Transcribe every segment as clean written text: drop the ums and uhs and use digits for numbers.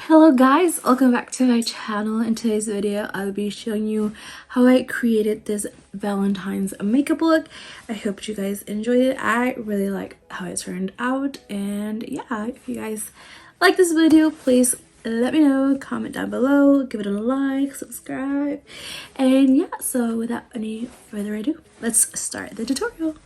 Hello guys, welcome back to my channel. In today's video I'll be showing you how I created this Valentine's makeup look. I hope you guys enjoyed it. I really like how it turned out, and yeah, if you guys like this video, please let me know, comment down below, give it a like, subscribe, and yeah, so without any further ado, let's start the tutorial.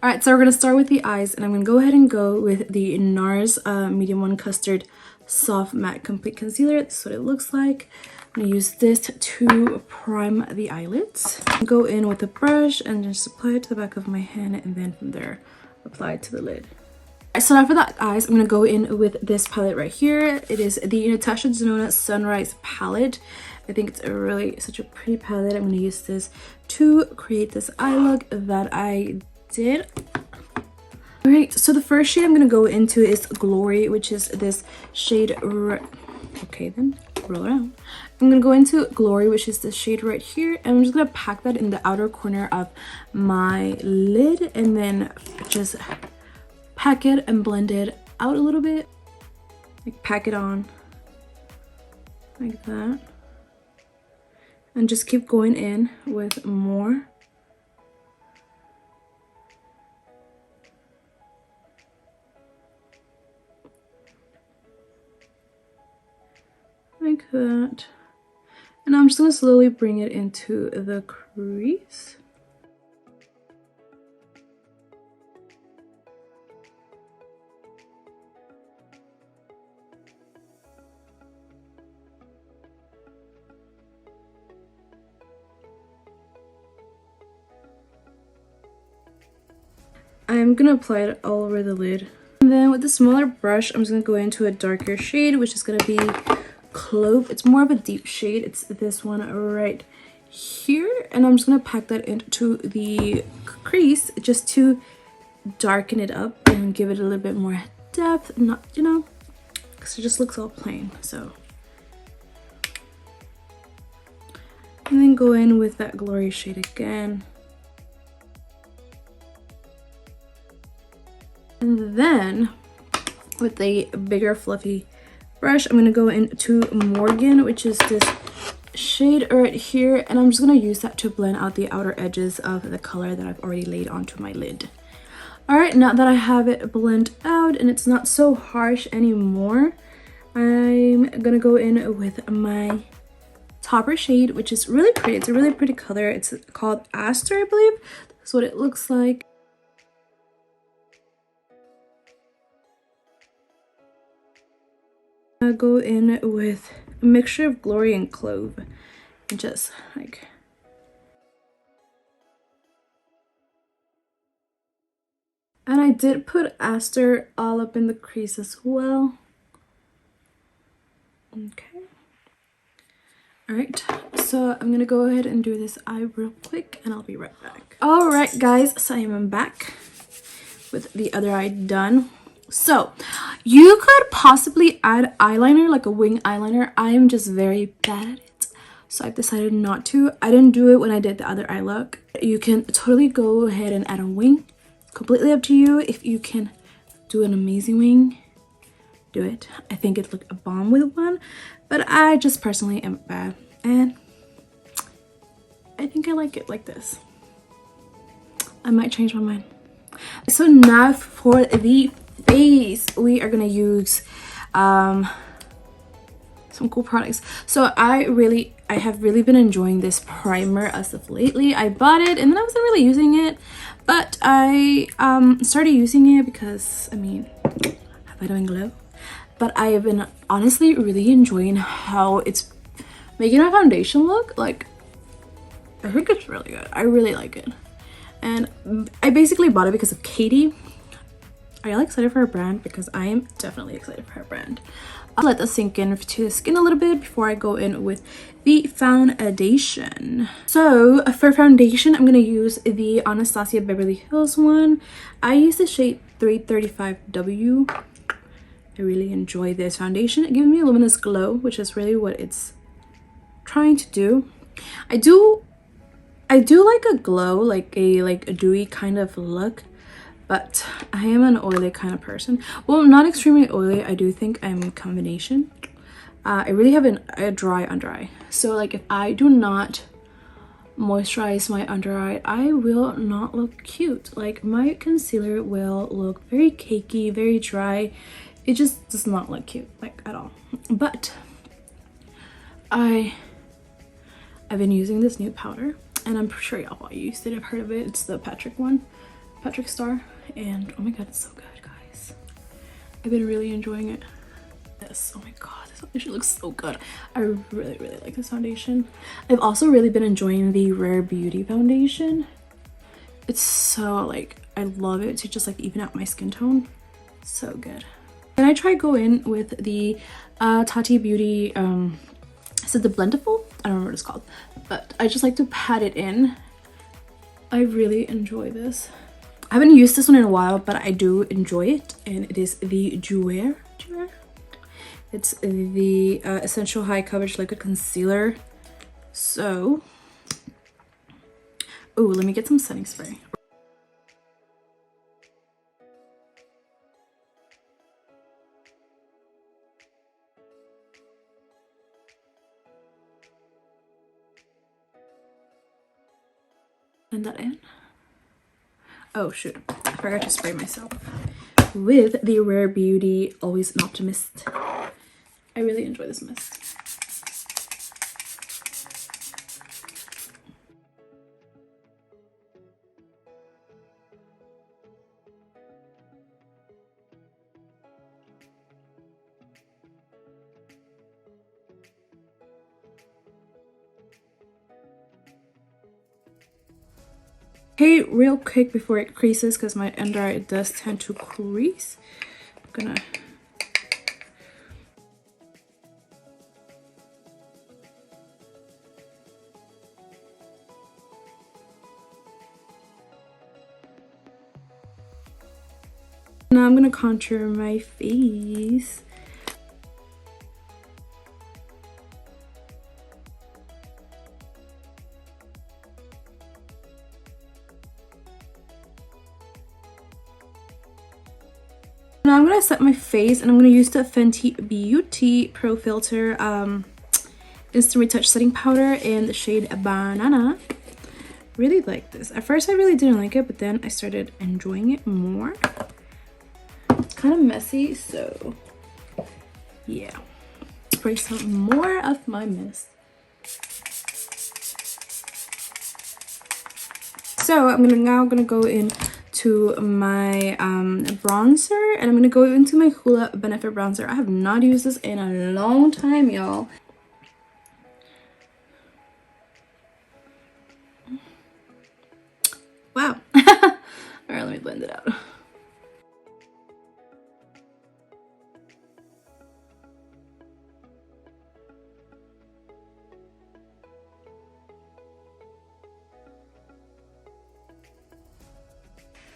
Alright, so we're going to start with the eyes, and I'm going to go ahead and go with the Nars Medium 1 Custard Soft Matte Complete Concealer. This is what it looks like. I'm going to use this to prime the eyelids. Go in with a brush and just apply it to the back of my hand, and then from there apply it to the lid. Alright, so now for the eyes, I'm going to go in with this palette right here. It is the Natash Denona Sunrise palette. I think it's such a pretty palette. I'm going to use this to create this eye look that I did. Alright, so the first shade I'm going to go into is Glory, which is this shade okay, then roll around. I'm going to go into Glory, which is this shade right here, and I'm just going to pack that in the outer corner of my lid, and then just pack it and blend it out a little bit, like pack it on like that, and just keep going in with more. Like that, and I'm just going to slowly bring it into the crease. I'm going to apply it all over the lid, and then with the smaller brush I'm just going to go into a darker shade, which is going to be Clove. It's more of a deep shade. It's this one right here, and I'm just gonna pack that into the crease just to darken it up and give it a little bit more depth, not, you know, because it just looks all plain. So, and then go in with that Glory shade again, and then with a bigger fluffy brush, I'm going to go into Morgan, which is this shade right here, and I'm just going to use that to blend out the outer edges of the color that I've already laid onto my lid. Alright, now that I have it blend out and it's not so harsh anymore, I'm going to go in with my topper shade, which is really pretty. It's a really pretty color. It's called Aster, I believe. That's what it looks like. I go in with a mixture of Glory and Clove, and just like, and I did put Aster all up in the crease as well. Okay, all right, so I'm gonna go ahead and do this eye real quick, and I'll be right back. All right guys, so I am back with the other eye done. So you could possibly add eyeliner, like a wing eyeliner. I am just very bad at it, so I've decided not to. I didn't do it when I did the other eye look. You can totally go ahead and add a wing. It's completely up to you. If you can do an amazing wing, do it. I think it'd look a bomb with one, but I just personally am bad, and I think I like it like this. I might change my mind. So now for the face, we are gonna use some cool products. So I have really been enjoying this primer as of lately. I bought it and then I wasn't really using it, but I started using it because, I mean, have I doing glow? But I have been honestly really enjoying how it's making my foundation look. Like, I think it's really good. I really like it, and I basically bought it because of Katie. Are y'all excited for her brand? Because I am definitely excited for her brand. I'll let that sink in to the skin a little bit before I go in with the foundation. So for foundation, I'm going to use the Anastasia Beverly Hills one. I use the shade 335W. I really enjoy this foundation. It gives me a luminous glow, which is really what it's trying to do. I do like a glow, like a dewy kind of look, but I am an oily kind of person. Well, not extremely oily. I do think I'm a combination. I really have a dry under eye. So like if I do not moisturize my under eye, I will not look cute. Like my concealer will look very cakey, very dry. It just does not look cute, like at all. But I've been using this new powder, and I'm sure y'all used it. I've heard of it. It's the Patrick Star, and oh my god, it's so good, guys. I've been really enjoying it. Yes, oh my god, this foundation looks so good. I really like this foundation. I've also really been enjoying the Rare Beauty foundation. It's so like, I love it to just like even out my skin tone. So good. And I try go in with the Tati Beauty is it the Blendable? I don't remember what it's called, but I just like to pat it in. I really enjoy this. I haven't used this one in a while, but I do enjoy it, and it is the Jouer. It's the Essential High Coverage Liquid Concealer. So, oh, let me get some setting spray. Blend that in. Oh shoot, I forgot to spray myself with the Rare Beauty Always an Optimist. I really enjoy this mist. Okay, real quick before it creases, because my under eye does tend to crease. I'm gonna now I'm gonna contour my face. Now I'm gonna set my face, and I'm gonna use the Fenty Beauty Pro Filt'r Instant Retouch Setting Powder in the shade Banana. Really like this. At first I really didn't like it, but then I started enjoying it more. It's kind of messy, so yeah. Spray some more of my mist. So I'm now gonna go in to my bronzer, and I'm gonna go into my Hoola Benefit bronzer. I have not used this in a long time, y'all. Wow. All right, let me blend it out.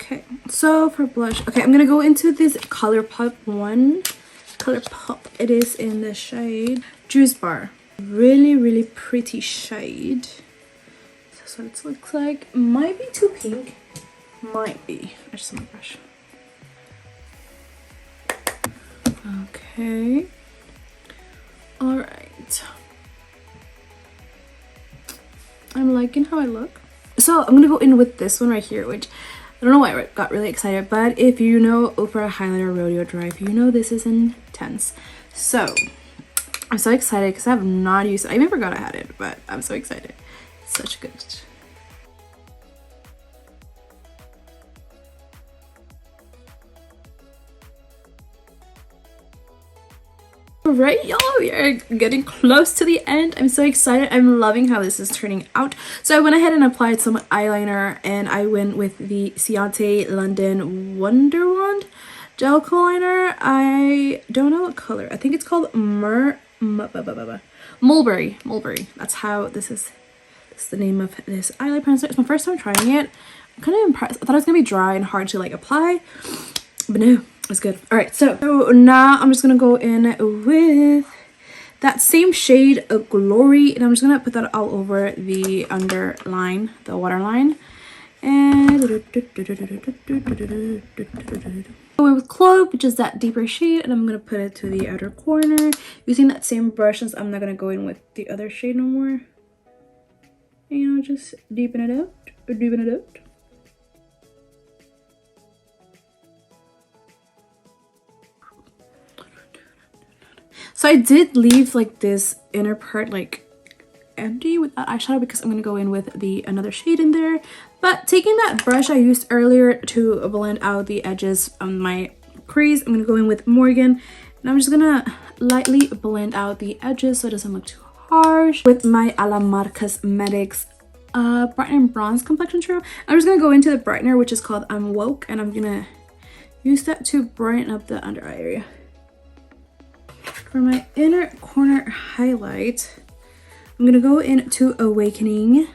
Okay, so for blush, okay, I'm gonna go into this ColourPop one. ColourPop, it is in the shade Juice Bar. Really pretty shade. That's what it looks like. Might be too pink. Might be. I just want my brush. Okay. Alright. I'm liking how I look. So I'm gonna go in with this one right here, which I don't know why I got really excited, but if you know Ofra Highlighter Rodeo Drive, you know this is intense. So I'm so excited because I have not used it. I even forgot I had it, but I'm so excited. It's such good. Alright, y'all, we are getting close to the end. I'm so excited. I'm loving how this is turning out. So I went ahead and applied some eyeliner, and I went with the Ciate London Wonderwand gel liner. I don't know what color. I think it's called mulberry. That's how this is. This is the name of this eyeliner pencil. It's my first time trying it. I'm kind of impressed. I thought it was gonna be dry and hard to like apply, but no. It's good. All right, so now I'm just gonna go in with that same shade of Glory, and I'm just gonna put that all over the underline, the waterline, And going with Clove, which is that deeper shade, and I'm gonna put it to the outer corner using that same brush, since I'm not gonna go in with the other shade no more. And, you know, just deepen it out, deepen it out. So I did leave like this inner part like empty with that eyeshadow because I'm gonna go in with the another shade in there. But taking that brush I used earlier to blend out the edges on my crease, I'm gonna go in with Morgan, and I'm just gonna lightly blend out the edges so it doesn't look too harsh with my Alamar Cosmetics Brighten Bronze Complexion Trio. I'm just gonna go into the brightener, which is called I'm Woke, and I'm gonna use that to brighten up the under eye area. For my inner corner highlight, I'm gonna go into Awakening.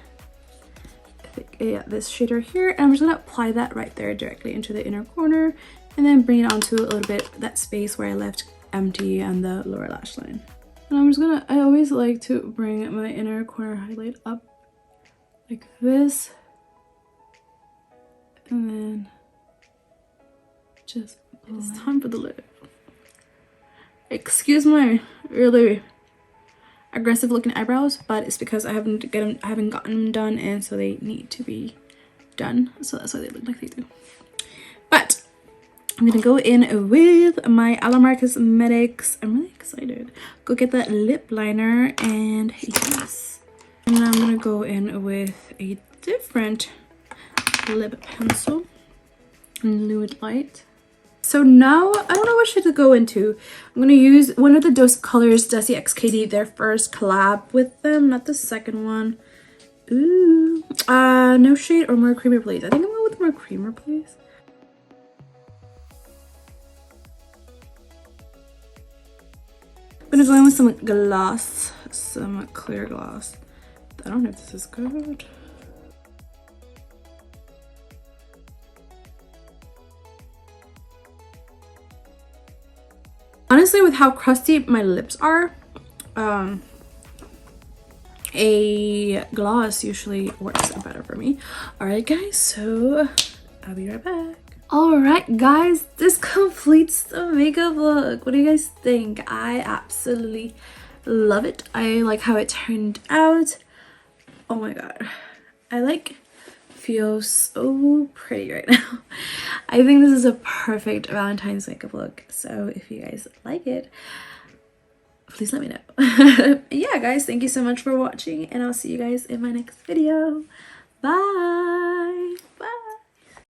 I think, yeah, this shade right here, and I'm just gonna apply that right there directly into the inner corner, and then bring it onto a little bit that space where I left empty and the lower lash line. And I'm just gonna, I always like to bring my inner corner highlight up like this, and then just it's time for the lip. Excuse my really aggressive looking eyebrows, but it's because I haven't gotten them done, and so they need to be done, so that's why they look like they do. But I'm gonna go in with my Alamar Cosmetics. I'm really excited. Go get that lip liner, and yes, and then I'm gonna go in with a different lip pencil in Liquid Light. So now, I don't know what shade to go into. I'm going to use one of the Dose Colors Desi XKD, their first collab with them, not the second one. Ooh. No shade or More Creamer Please. I think I'm going with More Creamer Please. I'm going to go in with some gloss, some clear gloss. I don't know if this is good. Honestly, with how crusty my lips are, a gloss usually works better for me. Alright guys, so I'll be right back. Alright guys, this completes the makeup look. What do you guys think? I absolutely love it. I like how it turned out. Oh my god. I like feel so pretty right now. I think this is a perfect Valentine's makeup look. So if you guys like it, please let me know. Yeah guys, thank you so much for watching, and I'll see you guys in my next video. Bye.